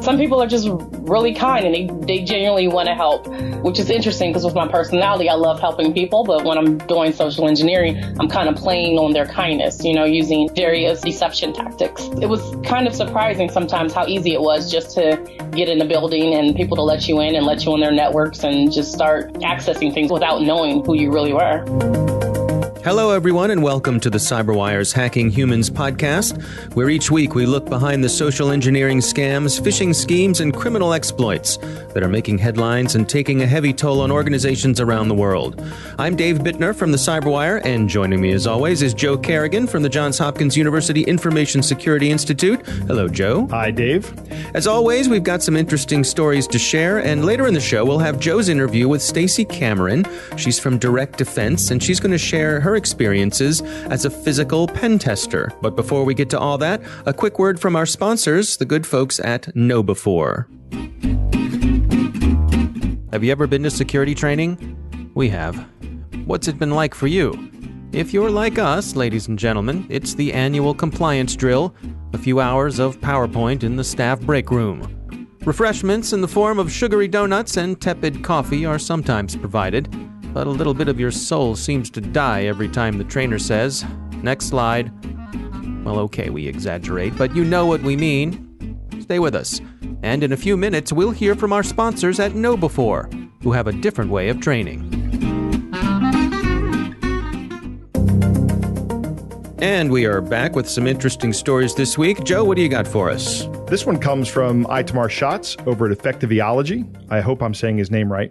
Some people are just really kind and they genuinely want to help, which is interesting because with my personality, I love helping people. But when I'm doing social engineering, I'm kind of playing on their kindness, using various deception tactics. It was kind of surprising sometimes how easy it was just to get in the building and people to let you in and let you on their networks and just start accessing things without knowing who you really were. Hello, everyone, and welcome to the CyberWire's Hacking Humans podcast, where each week we look behind the social engineering scams, phishing schemes, and criminal exploits that are making headlines and taking a heavy toll on organizations around the world. I'm Dave Bittner from the CyberWire, and joining me as always is Joe Kerrigan from the Johns Hopkins University Information Security Institute. Hello, Joe. Hi, Dave. As always, we've got some interesting stories to share, and later in the show we'll have Joe's interview with Stacey Cameron. She's from DirectDefense, and she's going to share her experiences as a physical pen tester. But before we get to all that, a quick word from our sponsors, the good folks at KnowBe4. Have you ever been to security training? We have. What's it been like for you? If you're like us, ladies and gentlemen, it's the annual compliance drill, a few hours of PowerPoint in the staff break room. Refreshments in the form of sugary donuts and tepid coffee are sometimes provided, but a little bit of your soul seems to die every time the trainer says, "Next slide." Well, okay, we exaggerate, but you know what we mean. Stay with us. And in a few minutes, we'll hear from our sponsors at KnowBe4, who have a different way of training. And we are back with some interesting stories this week. Joe, what do you got for us? This one comes from Itamar Schatz over at Effectiviology. I hope I'm saying his name right.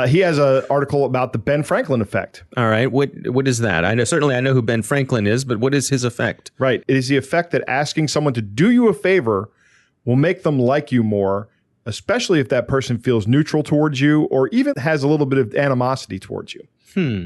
He has an article about the Ben Franklin effect. All right. What is that? I know who Ben Franklin is, but what is his effect? Right. It is the effect that asking someone to do you a favor will make them like you more, especially if that person feels neutral towards you or even has a little bit of animosity towards you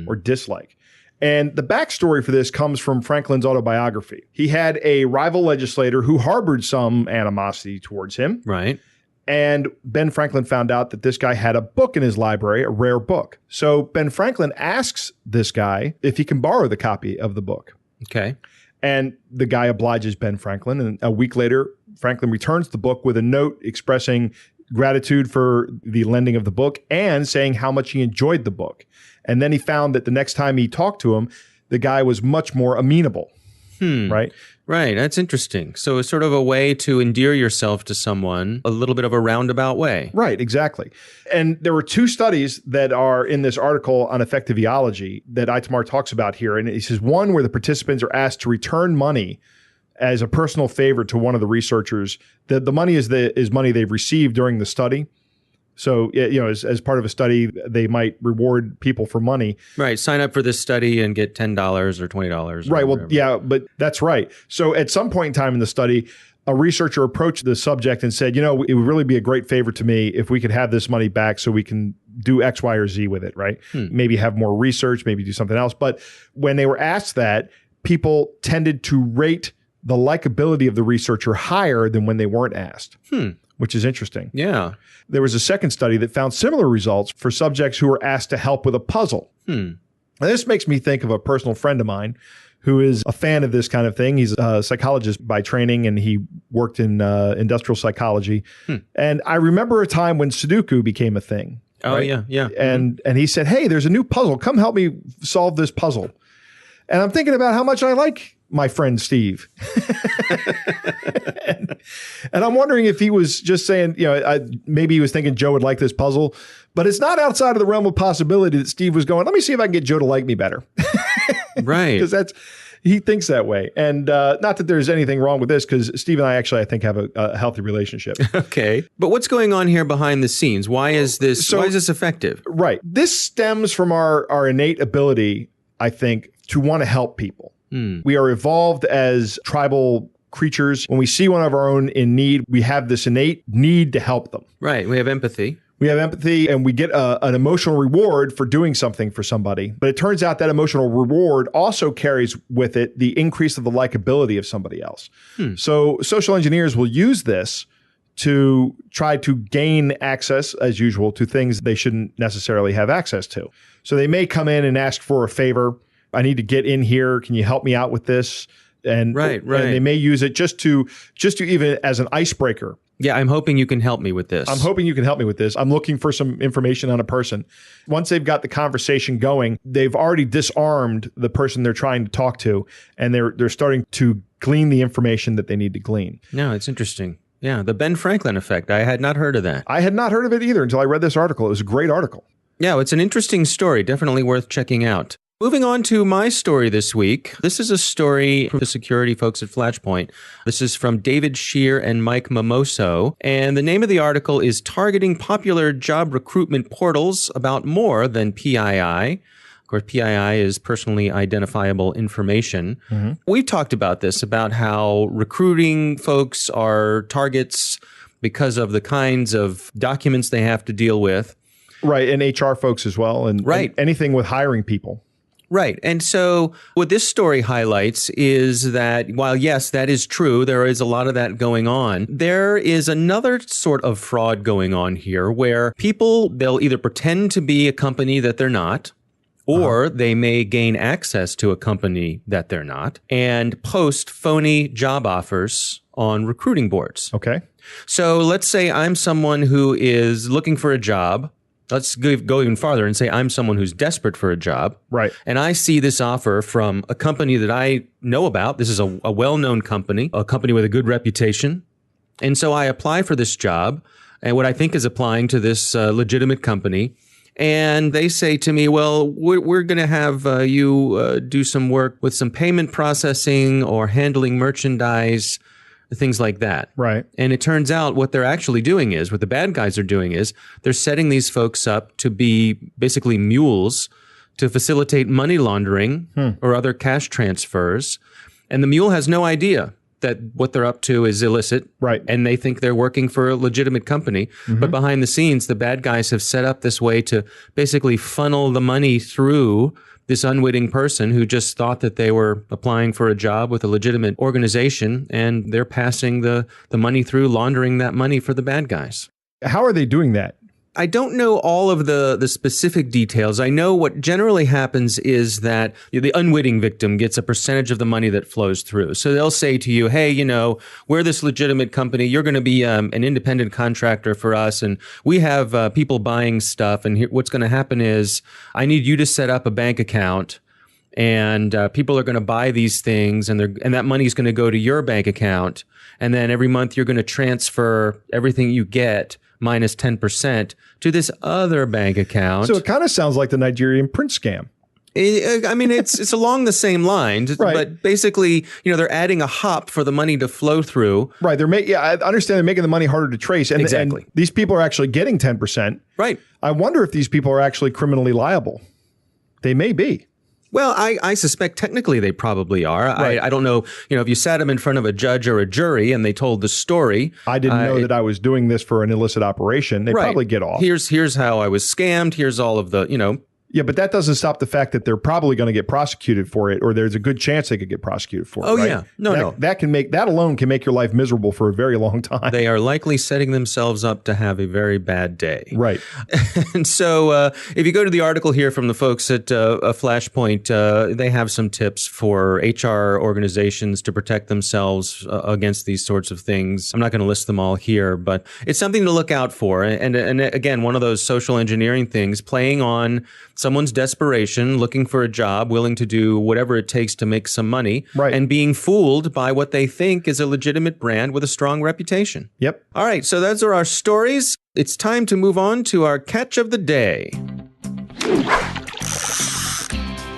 or dislike. And the backstory for this comes from Franklin's autobiography. He had a rival legislator who harbored some animosity towards him. Right. And Ben Franklin found out that this guy had a book in his library, a rare book. So Ben Franklin asks this guy if he can borrow the copy of the book. Okay. And the guy obliges Ben Franklin. And a week later, Franklin returns the book with a note expressing gratitude for the lending of the book and saying how much he enjoyed the book. And then he found that the next time he talked to him, the guy was much more amenable. Right? Right. That's interesting. So it's sort of a way to endear yourself to someone, a little bit of a roundabout way. Right. Exactly. And there were two studies that are in this article on Effectiviology that Itamar talks about here. And he says one where the participants are asked to return money as a personal favor to one of the researchers. The money is money they've received during the study. So, as part of a study, they might reward people for money. Right. Sign up for this study and get $10 or $20. Right. Well, yeah, but that's right. So at some point in time in the study, a researcher approached the subject and said, it would really be a great favor to me if we could have this money back so we can do X, Y, or Z with it, right? Maybe have more research, maybe do something else. But when they were asked that, people tended to rate the likability of the researcher higher than when they weren't asked. Which is interesting. Yeah. There was a second study that found similar results for subjects who were asked to help with a puzzle. Now, this makes me think of a personal friend of mine who is a fan of this kind of thing. He's a psychologist by training, and he worked in industrial psychology. And I remember a time when Sudoku became a thing. Oh, right? yeah. And he said, "Hey, there's a new puzzle. Come help me solve this puzzle." And I'm thinking about how much I like my friend Steve. and I'm wondering if he was just saying, maybe he was thinking Joe would like this puzzle, but it's not outside of the realm of possibility that Steve was going, let me see if I can get Joe to like me better. Right. Because he thinks that way. And not that there's anything wrong with this, because Steve and I actually, I think, have a healthy relationship. Okay. But what's going on here behind the scenes? Why is this effective? Right. This stems from our innate ability, I think, to want to help people. We are evolved as tribal creatures. When we see one of our own in need, we have this innate need to help them. Right. We have empathy. And we get an emotional reward for doing something for somebody. But it turns out that emotional reward also carries with it the increase of the likability of somebody else. So social engineers will use this to try to gain access, as usual, to things they shouldn't necessarily have access to. So they may come in and ask for a favor. I need to get in here. Can you help me out with this? and Right. and they may use it just to even as an icebreaker. Yeah, I'm hoping you can help me with this. I'm hoping you can help me with this. I'm looking for some information on a person. Once they've got the conversation going, they've already disarmed the person they're trying to talk to, and they're starting to glean the information that they need to glean. No, it's interesting. Yeah, the Ben Franklin effect. I had not heard of that. I had not heard of it either until I read this article. It was a great article. Yeah, it's an interesting story. Definitely worth checking out. Moving on to my story this week. This is a story from the security folks at Flashpoint. This is from David Shear and Mike Mimoso. And the name of the article is Targeting Popular Job Recruitment Portals About More Than PII. Of course, PII is personally identifiable information. Mm-hmm. We've talked about this, about how recruiting folks are targets because of the kinds of documents they have to deal with. Right, and HR folks as well, and anything with hiring people. Right. And so what this story highlights is that while, yes, that is true, there is a lot of that going on. There is another sort of fraud going on here where people, they'll either pretend to be a company that they're not, or they may gain access to a company that they're not and post phony job offers on recruiting boards. Okay. So let's say I'm someone who is looking for a job. Let's go even farther and say I'm someone who's desperate for a job. Right. And I see this offer from a company that I know about. This is a well-known company, a company with a good reputation. And so I apply for this job and what I think is applying to this legitimate company. And they say to me, well, we're going to have you do some work with some payment processing or handling merchandise, things like that. Right. And it turns out what they're actually doing is, what the bad guys are doing is, they're setting these folks up to be basically mules to facilitate money laundering or other cash transfers. And the mule has no idea that what they're up to is illicit. Right. And they think they're working for a legitimate company. Mm-hmm. But behind the scenes, the bad guys have set up this way to basically funnel the money through this unwitting person who just thought that they were applying for a job with a legitimate organization, and they're passing the money through, laundering that money for the bad guys. How are they doing that? I don't know all of the specific details. I know what generally happens is that the unwitting victim gets a percentage of the money that flows through. So they'll say to you, hey, we're this legitimate company. You're going to be an independent contractor for us. And we have people buying stuff. And what's going to happen is I need you to set up a bank account. And people are going to buy these things, and that money is going to go to your bank account. And then every month you're going to transfer everything you get minus 10% to this other bank account. So it kind of sounds like the Nigerian prince scam. I mean, it's along the same lines, right. But basically, they're adding a hop for the money to flow through. Right. I understand they're making the money harder to trace. And, exactly. And these people are actually getting 10%. Right. I wonder if these people are actually criminally liable. They may be. Well, I suspect technically they probably are. Right. I don't know, if you sat them in front of a judge or a jury and they told the story. I didn't know that I was doing this for an illicit operation. They probably get off. Here's how I was scammed. Here's all of the, Yeah, but that doesn't stop the fact that they're probably going to get prosecuted for it, or there's a good chance they could get prosecuted for it. Oh, right? yeah. No. That alone can make your life miserable for a very long time. They are likely setting themselves up to have a very bad day. Right. And so if you go to the article here from the folks at Flashpoint, they have some tips for HR organizations to protect themselves against these sorts of things. I'm not going to list them all here, but it's something to look out for. And again, one of those social engineering things, playing on someone's desperation, looking for a job, willing to do whatever it takes to make some money, right, and being fooled by what they think is a legitimate brand with a strong reputation. Yep. All right, so those are our stories. It's time to move on to our catch of the day.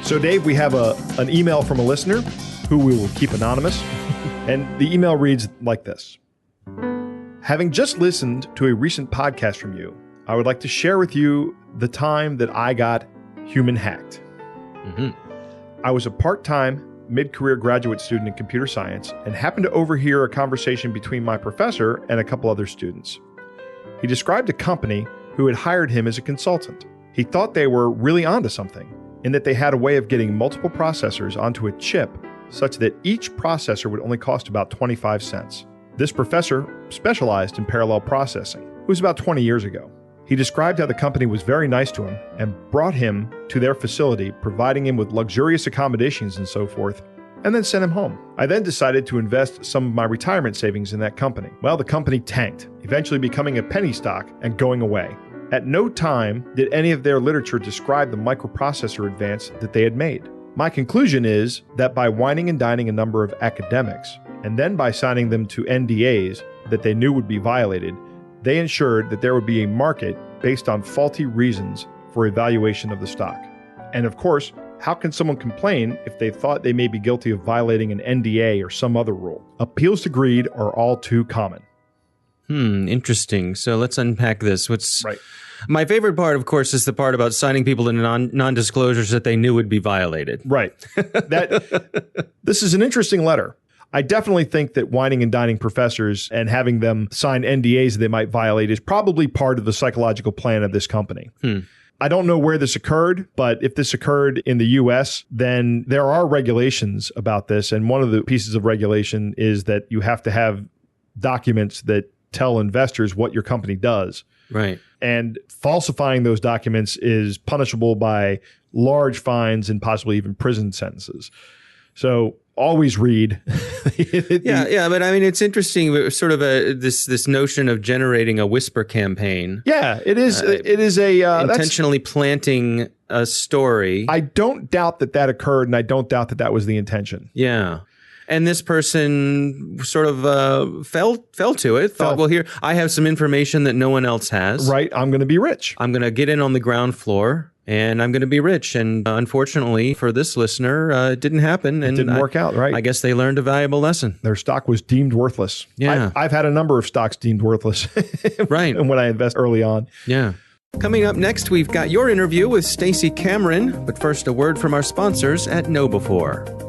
So, Dave, we have an email from a listener who we will keep anonymous. And the email reads like this. Having just listened to a recent podcast from you, I would like to share with you the time that I got human hacked. Mm-hmm. I was a part-time, mid-career graduate student in computer science and happened to overhear a conversation between my professor and a couple other students. He described a company who had hired him as a consultant. He thought they were really onto something, in that they had a way of getting multiple processors onto a chip such that each processor would only cost about 25 cents. This professor specialized in parallel processing. It was about 20 years ago. He described how the company was very nice to him and brought him to their facility, providing him with luxurious accommodations and so forth, and then sent him home. I then decided to invest some of my retirement savings in that company. Well, the company tanked, eventually becoming a penny stock and going away. At no time did any of their literature describe the microprocessor advance that they had made. My conclusion is that by wining and dining a number of academics, and then by signing them to NDAs that they knew would be violated, they ensured that there would be a market based on faulty reasons for evaluation of the stock. And of course, how can someone complain if they thought they may be guilty of violating an NDA or some other rule? Appeals to greed are all too common. Interesting. So let's unpack this. Right. My favorite part, of course, is the part about signing people into non-disclosures that they knew would be violated. Right. This is an interesting letter. I definitely think that wining and dining professors and having them sign NDAs that they might violate is probably part of the psychological plan of this company. I don't know where this occurred, but if this occurred in the U.S., then there are regulations about this. And one of the pieces of regulation is that you have to have documents that tell investors what your company does. Right. And falsifying those documents is punishable by large fines and possibly even prison sentences. So always read. Yeah, but I mean, it's interesting, sort of this notion of generating a whisper campaign. Yeah, it is. It is intentionally planting a story. I don't doubt that occurred, and I don't doubt that was the intention. Yeah. And this person sort of fell to it, thought, well, here, I have some information that no one else has. Right. I'm going to be rich. I'm going to get in on the ground floor, and I'm going to be rich. And unfortunately for this listener, it didn't happen. And it didn't work out, right? I guess they learned a valuable lesson. Their stock was deemed worthless. Yeah. I've had a number of stocks deemed worthless. Right. And when I invest early on. Yeah. Coming up next, we've got your interview with Stacey Cameron. But first, a word from our sponsors at KnowBe4.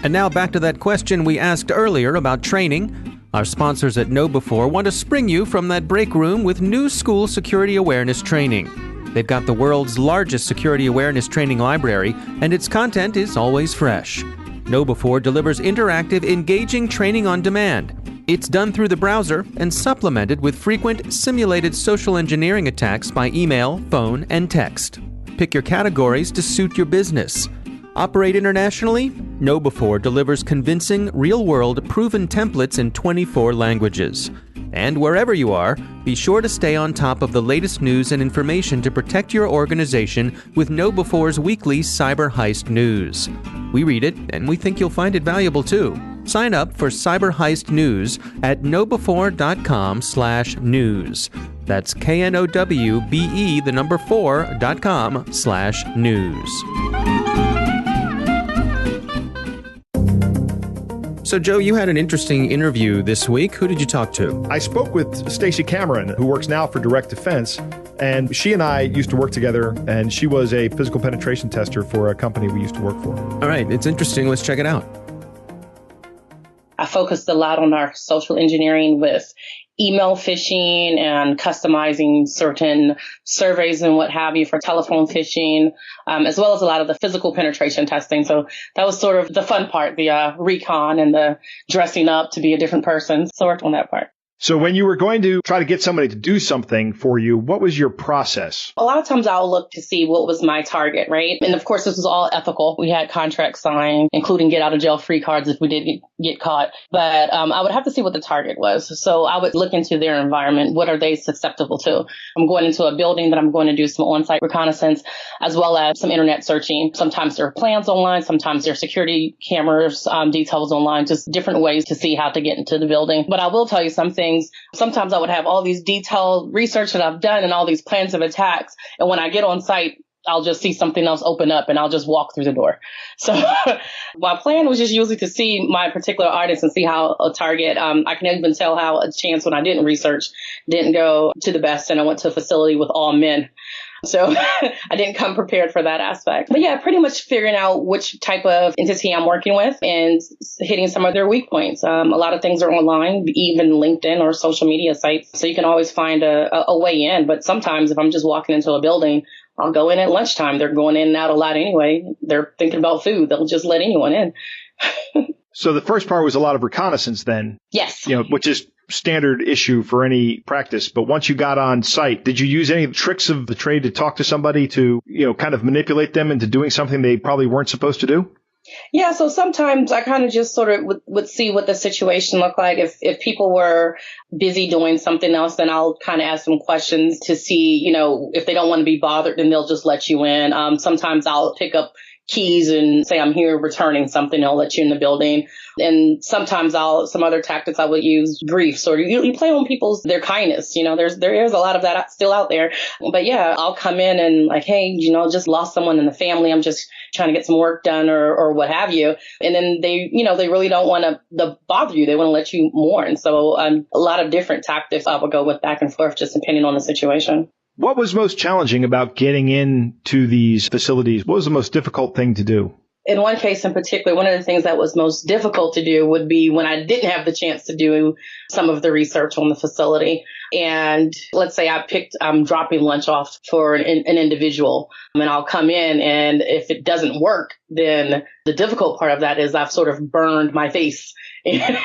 And now back to that question we asked earlier about training. Our sponsors at KnowBe4 want to spring you from that break room with new school security awareness training. They've got the world's largest security awareness training library, and its content is always fresh. KnowBe4 delivers interactive, engaging training on demand. It's done through the browser and supplemented with frequent simulated social engineering attacks by email, phone, and text. Pick your categories to suit your business. Operate internationally? KnowBe4 delivers convincing, real-world, proven templates in 24 languages. And wherever you are, be sure to stay on top of the latest news and information to protect your organization with KnowBe4's weekly Cyber Heist News. We read it, and we think you'll find it valuable too. Sign up for Cyber Heist News at knowbe4.com/news. That's knowbe4.com/news. So, Joe, you had an interesting interview this week. Who did you talk to? I spoke with Stacey Cameron, who works now for DirectDefense, and she and I used to work together, and she was a physical penetration tester for a company we used to work for. All right, it's interesting. Let's check it out. I focused a lot on our social engineering with email phishing and customizing certain surveys and what have you for telephone phishing, as well as a lot of the physical penetration testing. So that was sort of the fun part, the recon and the dressing up to be a different person. So I worked on that part. So when you were going to try to get somebody to do something for you, what was your process? A lot of times I'll look to see what was my target, right? And of course, this was all ethical. We had contracts signed, including get out of jail free cards if we did get caught. But I would have to see what the target was. So I would look into their environment. What are they susceptible to? I'm going into a building that I'm going to do some on-site reconnaissance, as well as some internet searching. Sometimes there are plans online. Sometimes there are security cameras, details online, just different ways to see how to get into the building. But I will tell you something. Sometimes I would have all these detailed research that I've done and all these plans of attacks. And when I get on site, I'll just see something else open up and I'll just walk through the door. So my plan was just usually to see my particular audience and see how a target, I can even tell how a chance when I didn't research didn't go to the best. And I went to a facility with all men. So I didn't come prepared for that aspect. But yeah, pretty much figuring out which type of entity I'm working with and hitting some of their weak points. A lot of things are online, even LinkedIn or social media sites. So you can always find a way in. But sometimes if I'm just walking into a building, I'll go in at lunchtime. They're going in and out a lot anyway. They're thinking about food. They'll just let anyone in. So the first part was a lot of reconnaissance then. Yes. Which is standard issue for any practice. But once you got on site, did you use any tricks of the trade to talk to somebody to, kind of manipulate them into doing something they probably weren't supposed to do? Yeah, so sometimes I kind of just sort of would see what the situation looked like. If people were busy doing something else, then I'll kind of ask them questions to see, if they don't want to be bothered, then they'll just let you in. Sometimes I'll pick up keys and say I'm here returning something. I'll let you in the building. And sometimes some other tactics I would use griefs, or you play on their kindness. There is a lot of that still out there. But yeah, I'll come in and like, hey, just lost someone in the family. I'm just trying to get some work done or what have you. And then they really don't want to bother you. They want to let you mourn. So a lot of different tactics I would go with back and forth, just depending on the situation. What was most challenging about getting into these facilities? What was the most difficult thing to do? In one case in particular, one of the things that was most difficult to do would be when I didn't have the chance to do some of the research on the facility. And let's say I'm dropping lunch off for an individual, and I'll come in, and if it doesn't work, then the difficult part of that is I've sort of burned my face. And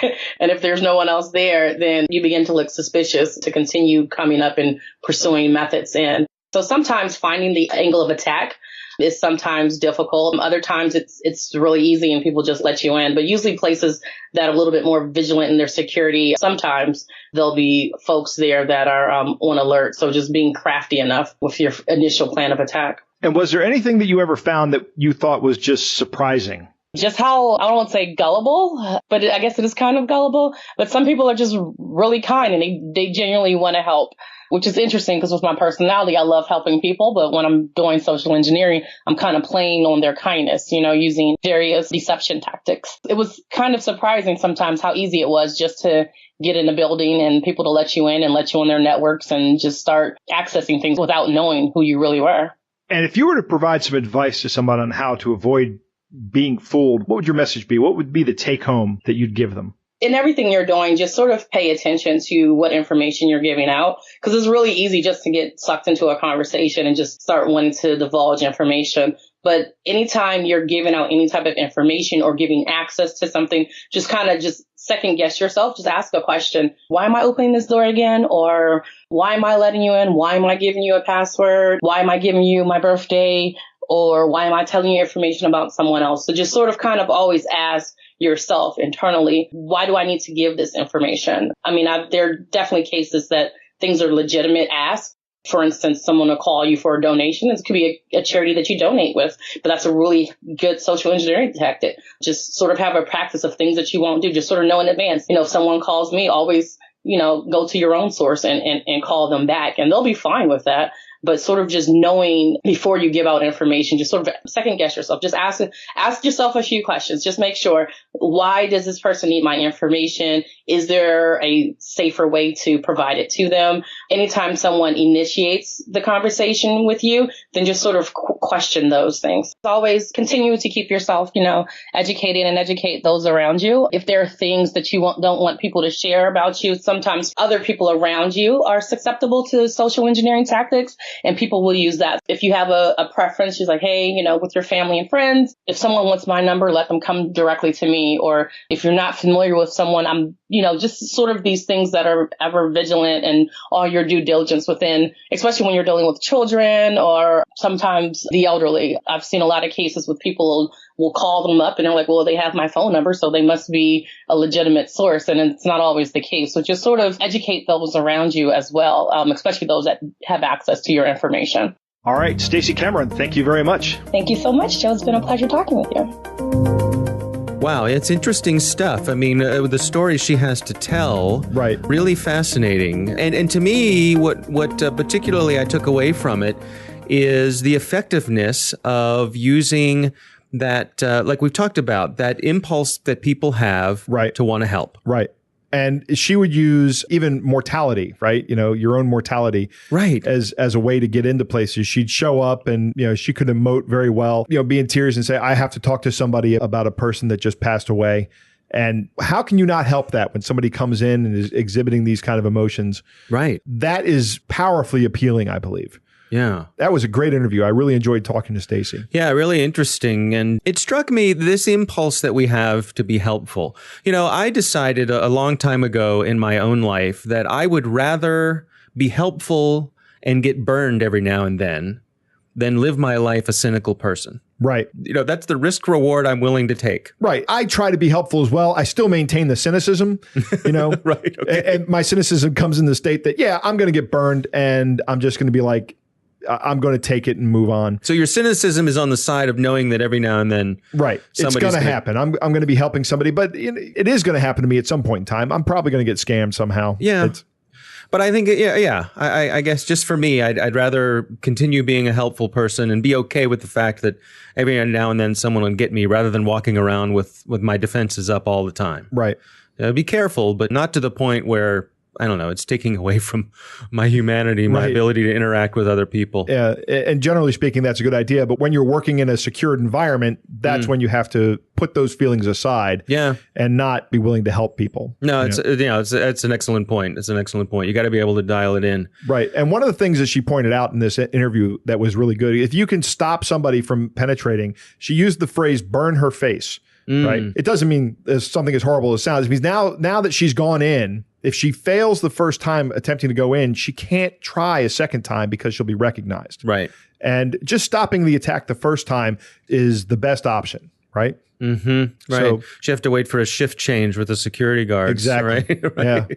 if there's no one else there, then you begin to look suspicious to continue coming up and pursuing methods in. So sometimes finding the angle of attack is sometimes difficult. Other times it's really easy and people just let you in. But usually places that are a little bit more vigilant in their security, sometimes there'll be folks there that are on alert. So just being crafty enough with your initial plan of attack. And was there anything that you ever found that you thought was just surprising? Just how, I don't want to say gullible, but I guess it is kind of gullible. But some people are just really kind and they genuinely want to help, which is interesting because with my personality, I love helping people. But when I'm doing social engineering, I'm kind of playing on their kindness, using various deception tactics. It was kind of surprising sometimes how easy it was just to get in a building and people to let you in and let you on their networks and just start accessing things without knowing who you really were. And if you were to provide some advice to someone on how to avoid being fooled, what would your message be? What would be the take home that you'd give them? In everything you're doing, just sort of pay attention to what information you're giving out, because it's really easy just to get sucked into a conversation and just start wanting to divulge information. But anytime you're giving out any type of information or giving access to something, just kind of just second guess yourself. Just ask a question. Why am I opening this door again? Or why am I letting you in? Why am I giving you a password? Why am I giving you my birthday? Or why am I telling you information about someone else? So just sort of kind of always ask yourself internally, why do I need to give this information? I mean, there are definitely cases that things are legitimate asks. For instance, someone will call you for a donation. It could be a charity that you donate with, but that's a really good social engineering tactic. Just sort of have a practice of things that you won't do. Just sort of know in advance. If someone calls me, always, go to your own source and call them back, and they'll be fine with that. But sort of just knowing before you give out information, just sort of second guess yourself. Just ask yourself a few questions. Just make sure, why does this person need my information? Is there a safer way to provide it to them? Anytime someone initiates the conversation with you, then just sort of question those things. Always continue to keep yourself, educated and educate those around you. If there are things that you don't want people to share about you, sometimes other people around you are susceptible to social engineering tactics. And people will use that. If you have a preference, she's like, hey, with your family and friends, if someone wants my number, let them come directly to me. Or if you're not familiar with someone, I'm, just sort of these things that are ever vigilant and all your due diligence within, especially when you're dealing with children or sometimes the elderly. I've seen a lot of cases with people will call them up and they're like, well, they have my phone number, so they must be a legitimate source. And it's not always the case. So just sort of educate those around you as well, especially those that have access to your information. All right. Stacey Cameron, thank you very much. Thank you so much, Joe. It's been a pleasure talking with you. Wow, it's interesting stuff. I mean, the stories she has to tell, right? Really fascinating. And to me, what particularly I took away from it is the effectiveness of using that, like we've talked about, that impulse that people have to want to help. Right. And she would use even mortality, right? Your own mortality, as a way to get into places. She'd show up and, she could emote very well, be in tears and say, I have to talk to somebody about a person that just passed away. And how can you not help that when somebody comes in and is exhibiting these kind of emotions? Right. That is powerfully appealing, I believe. Yeah. That was a great interview. I really enjoyed talking to Stacey. Yeah, really interesting. And it struck me, this impulse that we have to be helpful. I decided a long time ago in my own life that I would rather be helpful and get burned every now and then than live my life a cynical person. Right. That's the risk reward I'm willing to take. Right. I try to be helpful as well. I still maintain the cynicism, Right. Okay. And my cynicism comes in the state that, I'm going to get burned and I'm just going to be like, I'm going to take it and move on. So your cynicism is on the side of knowing that every now and then, right, it's going to happen. I'm going to be helping somebody, but it is going to happen to me at some point in time. I'm probably going to get scammed somehow. Yeah. But I think, I guess just for me, I'd rather continue being a helpful person and be okay with the fact that every now and then someone will get me rather than walking around with my defenses up all the time. Right. Be careful, but not to the point where, I don't know, it's taking away from my humanity, my ability to interact with other people. Yeah. And generally speaking, that's a good idea. But when you're working in a secured environment, that's when you have to put those feelings aside and not be willing to help people. No, it's an excellent point. It's an excellent point. You got to be able to dial it in. Right. And one of the things that she pointed out in this interview that was really good, if you can stop somebody from penetrating, she used the phrase burn her face. Right. It doesn't mean something as horrible as it sounds. It means now that she's gone in, if she fails the first time attempting to go in, she can't try a second time because she'll be recognized. Right. And just stopping the attack the first time is the best option. Right. Mm-hmm. Right. So you have to wait for a shift change with the security guards. Exactly. Right? Yeah.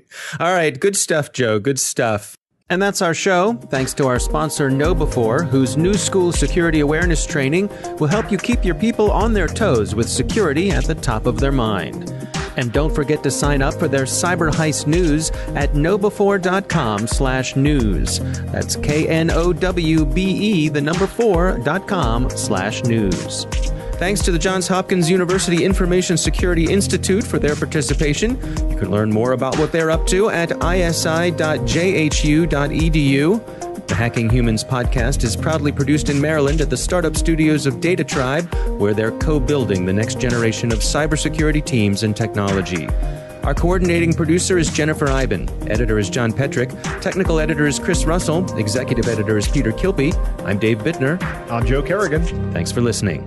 All right. Good stuff, Joe. Good stuff. And that's our show. Thanks to our sponsor, KnowBe4, whose new school security awareness training will help you keep your people on their toes with security at the top of their mind. And don't forget to sign up for their Cyber Heist news at knowbe4.com/news. That's KNOWBE4.com/news. Thanks to the Johns Hopkins University Information Security Institute for their participation. You can learn more about what they're up to at isi.jhu.edu. The Hacking Humans podcast is proudly produced in Maryland at the startup studios of Data Tribe, where they're co-building the next generation of cybersecurity teams and technology. Our coordinating producer is Jennifer Iben. Editor is John Petrick. Technical editor is Chris Russell. Executive editor is Peter Kilpie. I'm Dave Bittner. I'm Joe Kerrigan. Thanks for listening.